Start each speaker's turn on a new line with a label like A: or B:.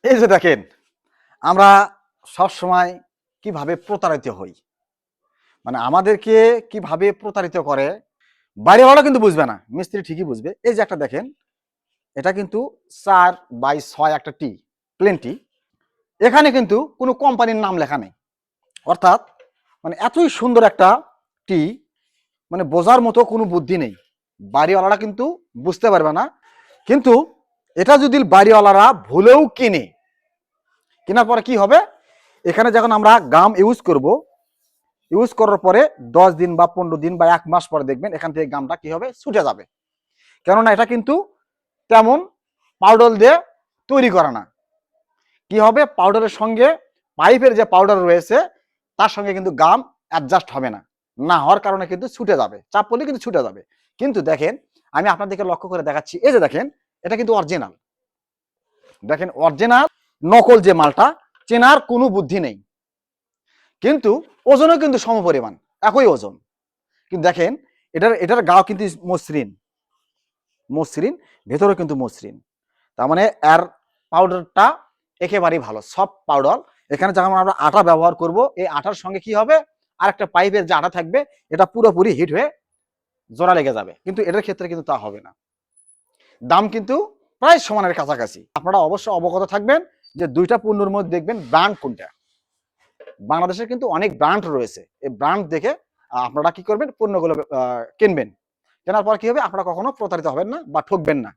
A: এই যে দেখেন, আমরা সব সময় কিভাবে প্রতারিত হই, মানে আমাদেরকে কিভাবে প্রতারিত করে। বাড়িওয়ালা কিন্তু বুঝবে না, মিস্ত্রি ঠিকই বুঝবে। এই যে একটা দেখেন, এটা কিন্তু 4x6 একটা টি, প্লেন টি। এখানে কিন্তু কোনো কোম্পানির নাম লেখা নেই, অর্থাৎ মানে এতই সুন্দর একটা টি, মানে বোঝার মতো কোনো বুদ্ধি নেই। বাড়িওয়ালারা কিন্তু বুঝতে পারবে না। কিন্তু এটা যদি বাড়িওয়ালারা ভুলেও কিনে, কেনার পরে কি হবে, এখানে যখন আমরা গাম ইউজ করব, ইউজ করার পরে 10 দিন বা 15 দিন বা 1 মাস পরে দেখবেন এখান থেকে গামটা কি হবে, ছুটে যাবে। কেননা এটা কিন্তু তেমন পাউডার দিয়ে তৈরি করা না। কি হবে, পাউডারের সঙ্গে পাইপের যে পাউডার রয়েছে তার সঙ্গে কিন্তু গাম অ্যাডজাস্ট হবে না, না হওয়ার কারণে কিন্তু ছুটে যাবে, চাপ পড়লে কিন্তু ছুটে যাবে। কিন্তু দেখেন, আমি আপনাদেরকে লক্ষ্য করে দেখাচ্ছি, এই যে দেখেন, এটা কিন্তু অরিজিনাল। দেখেন অরিজিনাল, নকল যে মালটা চেনার কোনো বুদ্ধি নেই। কিন্তু ওজনও কিন্তু সমপরিমাণ, একই ওজন। কিন্তু দেখেন, এটার এটার গাও কিন্তু মসৃণ, মসৃণ, ভেতরে কিন্তু মসৃণ। তার মানে এর পাউডারটা একেবারেই ভালো, সফট পাউডার। এখানে যখন আমরা আটা ব্যবহার করব, এই আটার সঙ্গে কি হবে, আর একটা পাইপের যে আটা থাকবে, এটা পুরোপুরি হিট হয়ে জোড়া লেগে যাবে। কিন্তু এটার ক্ষেত্রে কিন্তু তা হবে না। দাম কিন্তু প্রায় সমানের কাছাকাছি। আপনারা অবশ্যই অবগত থাকবেন যে দুইটা পণ্যের মধ্যে দেখবেন ব্র্যান্ড কোনটা। বাংলাদেশের কিন্তু অনেক ব্র্যান্ড রয়েছে, এই ব্র্যান্ড দেখে আপনারা কি করবেন, পণ্যগুলো কিনবেন। কেনার পর কি হবে, আপনারা কখনো প্রতারিত হবেন না বা ঠকবেন না।